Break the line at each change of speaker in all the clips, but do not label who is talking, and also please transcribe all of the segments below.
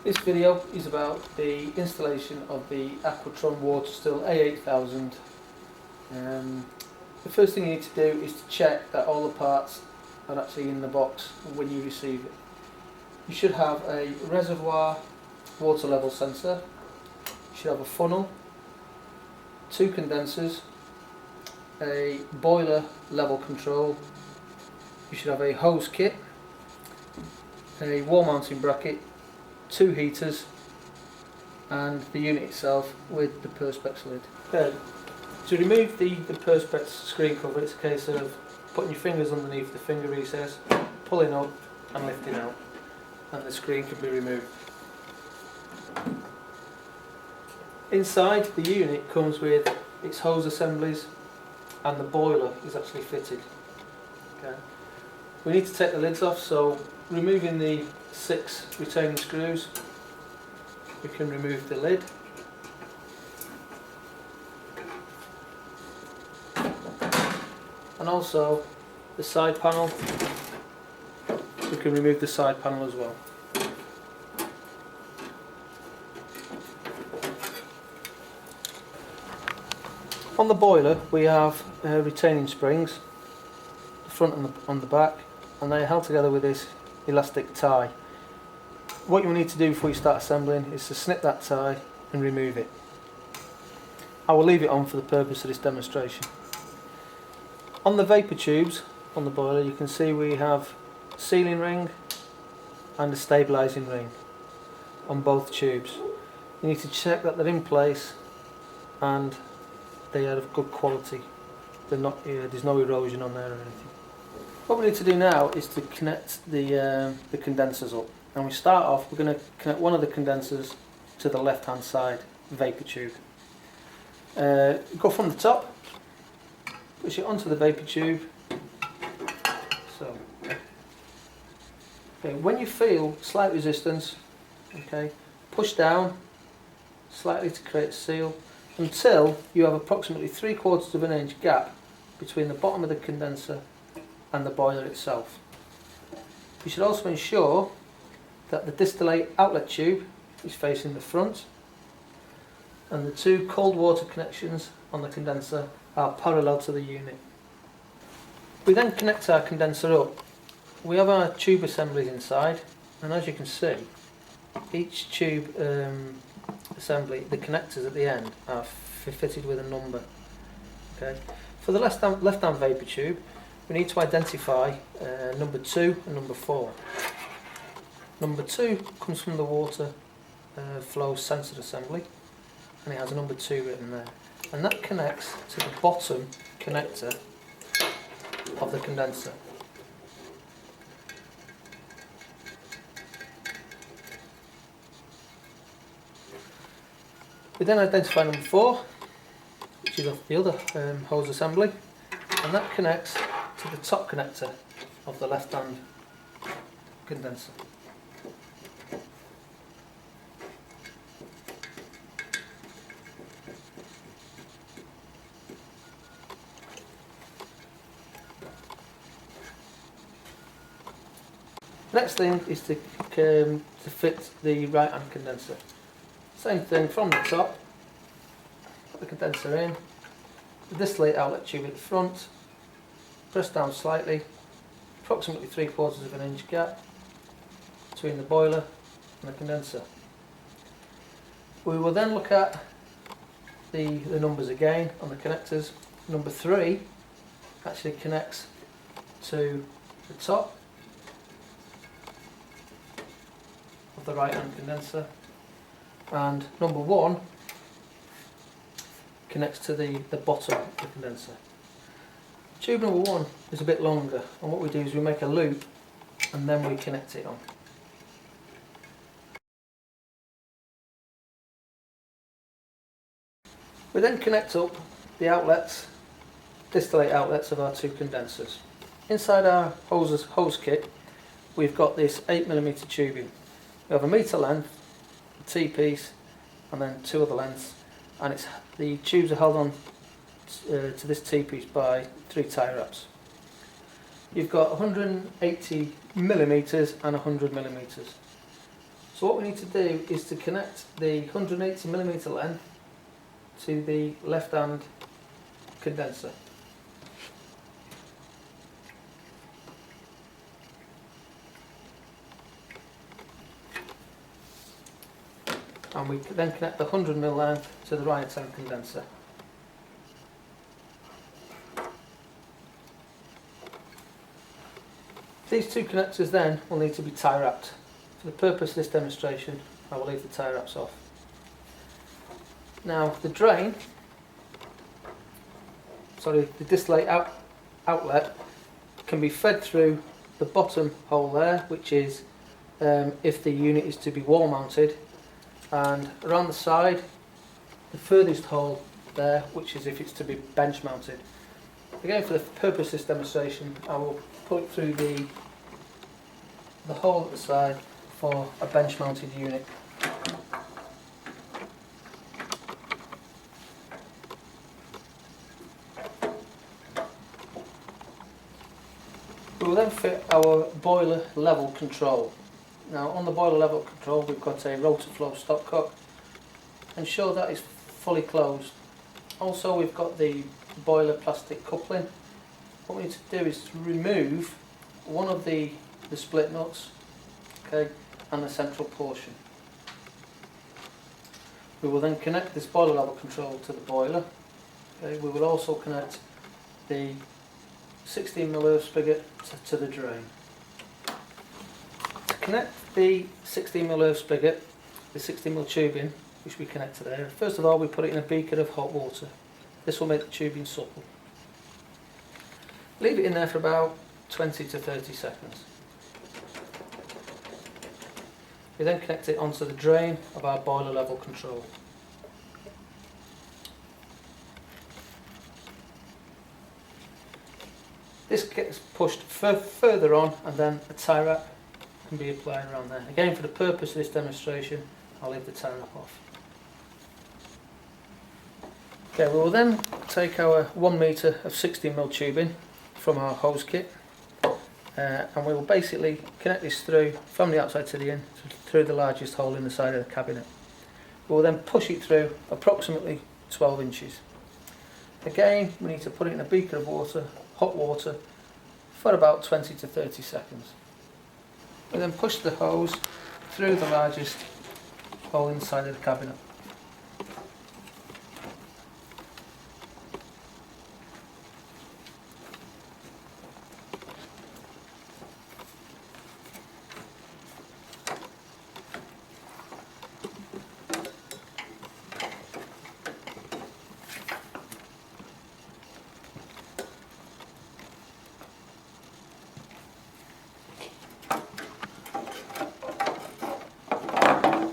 This video is about the installation of the Aquatron Water Still A8000. The first thing you need to do is to check that all the parts are actually in the box when you receive it. You should have a reservoir water level sensor, you should have a funnel, 2 condensers, a boiler level control, you should have a hose kit, a wall mounting bracket, 2 heaters and the unit itself with the perspex lid. Okay. To remove the perspex screen cover, it's a case of putting your fingers underneath the finger recess, pulling up and lifting out, and the screen can be removed. Inside the unit comes with its hose assemblies and the boiler is actually fitted. Okay. We need to take the lids off, so removing the 6 retaining screws, we can remove the lid. And also the side panel, we can remove the side panel as well. On the boiler we have retaining springs, the front and on the back, and they are held together with this elastic tie. What you will need to do before you start assembling is to snip that tie and remove it. I will leave it on for the purpose of this demonstration. On the vapour tubes on the boiler, you can see we have a sealing ring and a stabilising ring on both tubes. You need to check that they're in place and they are of good quality. They're not, there's no erosion on there or anything. What we need to do now is to connect the condensers up, and we start off, we're going to connect one of the condensers to the left hand side vapour tube. Go from the top, push it onto the vapour tube. So, okay, when you feel slight resistance, okay, push down slightly to create a seal until you have approximately 3/4 of an inch gap between the bottom of the condenser and the boiler itself. You should also ensure that the distillate outlet tube is facing the front and the 2 cold water connections on the condenser are parallel to the unit. We then connect our condenser up. We have our tube assemblies inside, and as you can see, each tube assembly, the connectors at the end are fitted with a number. Okay. For the left-hand vapour tube, we need to identify number 2 and number 4. Number 2 comes from the water flow sensor assembly, and it has a number 2 written there, and that connects to the bottom connector of the condenser. We then identify number 4, which is off the other hose assembly, and that connects to the top connector of the left-hand condenser. Next thing is to fit the right-hand condenser. Same thing from the top, put the condenser in, the distillate outlet tube at the front, press down slightly, approximately 3/4 of an inch gap between the boiler and the condenser. We will then look at the numbers again on the connectors. Number 3 actually connects to the top of the right hand condenser, and number 1 connects to the bottom of the condenser. Tube number 1 is a bit longer, and what we do is we make a loop and then we connect it on. We then connect up the outlets, distillate outlets of our 2 condensers. Inside our hose kit, we've got this 8mm tubing. We have a metre length, a T-piece, and then 2 other lengths, and the tubes are held on to this T-piece by 3 tie wraps. You've got 180mm and 100mm. So what we need to do is to connect the 180mm length to the left hand condenser. And we then connect the 100mm length to the right hand condenser. These two connectors then will need to be tie wrapped. For the purpose of this demonstration, I will leave the tie wraps off. Now the drain, the distillate outlet can be fed through the bottom hole there, which is if the unit is to be wall mounted, and around the side the furthest hole there, which is if it's to be bench mounted. Again, for the purpose of this demonstration, I will put it through the hole at the side for a bench mounted unit. We will then fit our boiler level control. Now on the boiler level control we've got a rotor flow stopcock. Ensure that is fully closed. Also we've got the boiler plastic coupling. What we need to do is to remove one of the split nuts, okay, and the central portion. We will then connect this boiler level control to the boiler. Okay, we will also connect the 16mm earth spigot to the drain. To connect the 16mm earth spigot, the 16mm tubing, which we connect to there, first of all we put it in a beaker of hot water. This will make the tubing supple. Leave it in there for about 20 to 30 seconds. We then connect it onto the drain of our boiler level control. This gets pushed further on, and then a tie wrap can be applied around there. Again, for the purpose of this demonstration, I'll leave the tie wrap off. Okay, we will then take our 1 metre of 16mm tubing from our hose kit, and we will basically connect this through from the outside to the in, through the largest hole in the side of the cabinet. We will then push it through approximately 12 inches. Again, we need to put it in a beaker of water, hot water, for about 20 to 30 seconds. We then push the hose through the largest hole inside of the cabinet.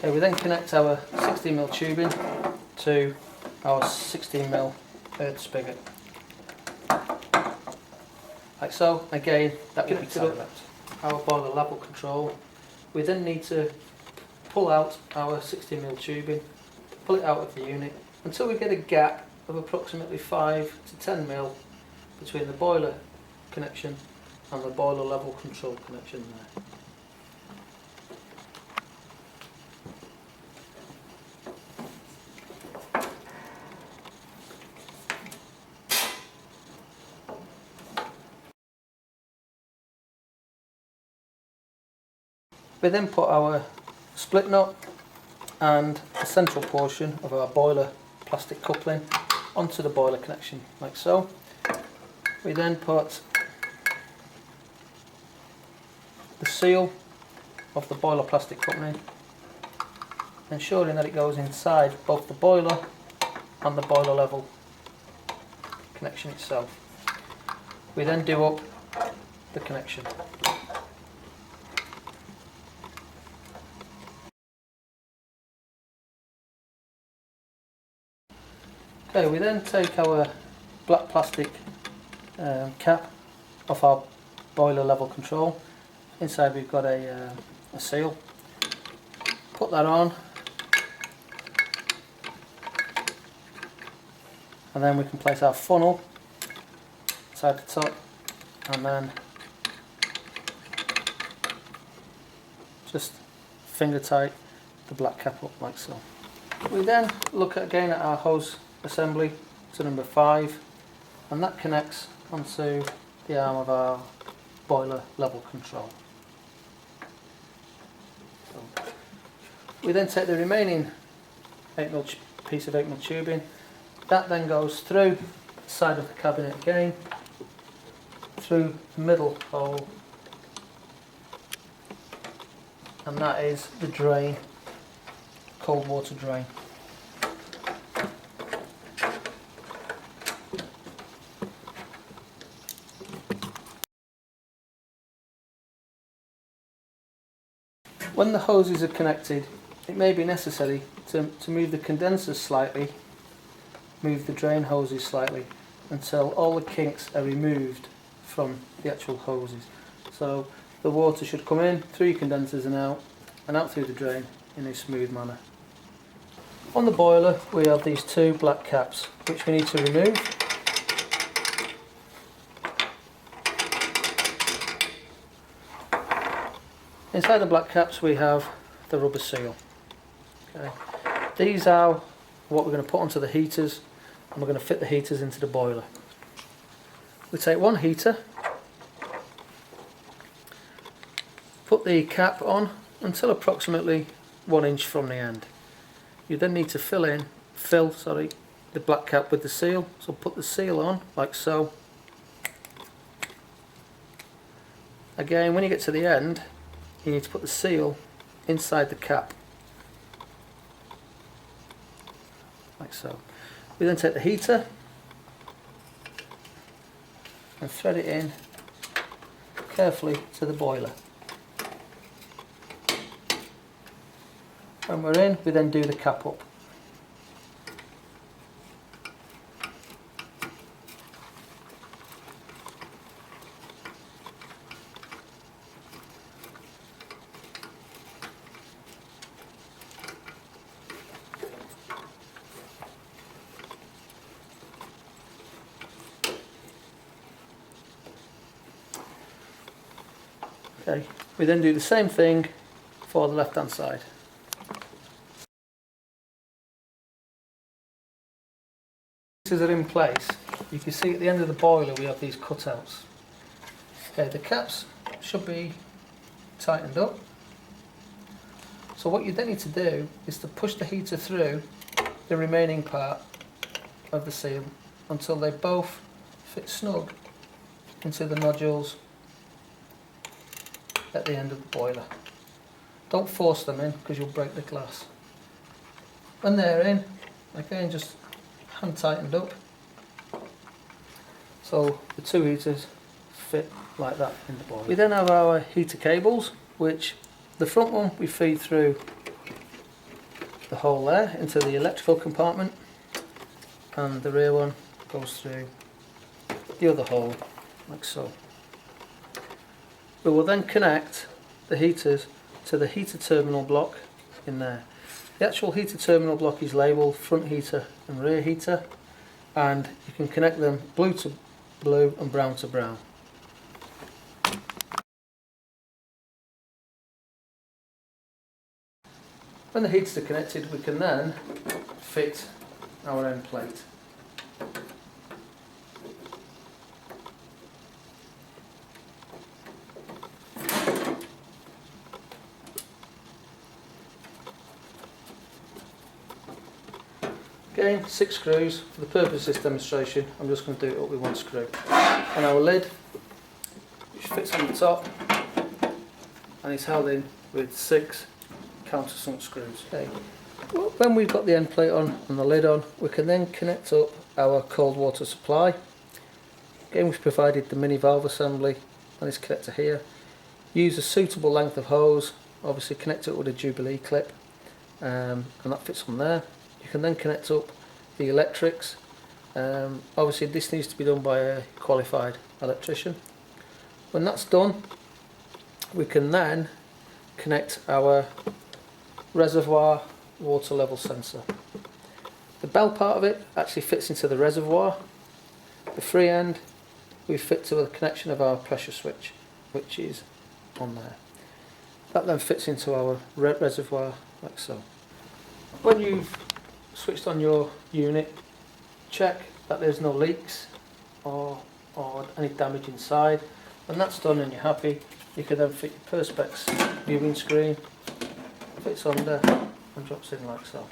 Okay, we then connect our 16mm tubing to our 16mm earth spigot. Like so. Again, that will be tie wrapped. Our boiler level control. We then need to pull out our 16mm tubing, pull it out of the unit until we get a gap of approximately 5 to 10mm between the boiler connection and the boiler level control connection there. We then put our split nut and the central portion of our boiler plastic coupling onto the boiler connection, like so. We then put the seal of the boiler plastic coupling, ensuring that it goes inside both the boiler and the boiler level connection itself. We then do up the connection. Okay, we then take our black plastic cap off our boiler level control. Inside we've got a seal. Put that on, and then we can place our funnel inside the top, and then just finger tight the black cap up like so. We then look again at our hose assembly to number 5, and that connects onto the arm of our boiler level control. So we then take the remaining 8mm piece of 8mm tubing, that then goes through the side of the cabinet again, through the middle hole, and that is the drain, cold water drain. When the hoses are connected, it may be necessary to move the condensers slightly, move the drain hoses slightly, until all the kinks are removed from the actual hoses. So the water should come in through your condensers and out through the drain in a smooth manner. On the boiler we have these 2 black caps which we need to remove. Inside the black caps we have the rubber seal. Okay. These are what we're going to put onto the heaters, and we're going to fit the heaters into the boiler. We take one heater, put the cap on until approximately 1 inch from the end. You then need to fill the black cap with the seal. So put the seal on like so. Again, when you get to the end, you need to put the seal inside the cap like so. We then take the heater and thread it in carefully to the boiler. When we're in, we then do the cap up. Okay, we then do the same thing for the left hand side. Are in place. You can see at the end of the boiler we have these cutouts. Okay, the caps should be tightened up. So what you then need to do is to push the heater through the remaining part of the seal until they both fit snug into the nodules at the end of the boiler. Don't force them in because you'll break the glass. When they're in, again just hand tightened up, so the 2 heaters fit like that in the boiler. We then have our heater cables, which the front one we feed through the hole there into the electrical compartment, and the rear one goes through the other hole like so. We will then connect the heaters to the heater terminal block in there. The actual heater terminal block is labelled front heater and rear heater, and you can connect them blue to blue and brown to brown. When the heaters are connected, we can then fit our end plate. Again, 6 screws. For the purpose of this demonstration, I'm just going to do it up with 1 screw. And our lid, which fits on the top, and is held in with 6 countersunk screws. Okay. When we've got the end plate on and the lid on, we can then connect up our cold water supply. Again, we've provided the mini valve assembly on this connector here. Use a suitable length of hose, obviously connect it with a Jubilee clip, and that fits on there. You can then connect up the electrics. Obviously this needs to be done by a qualified electrician. When that's done, we can then connect our reservoir water level sensor. The bell part of it actually fits into the reservoir. The free end we fit to the connection of our pressure switch, which is on there. That then fits into our reservoir like so. When you've switched on your unit, check that there's no leaks or any damage inside. When that's done and you're happy, you can then fit your Perspex viewing screen, fits under and drops in like so.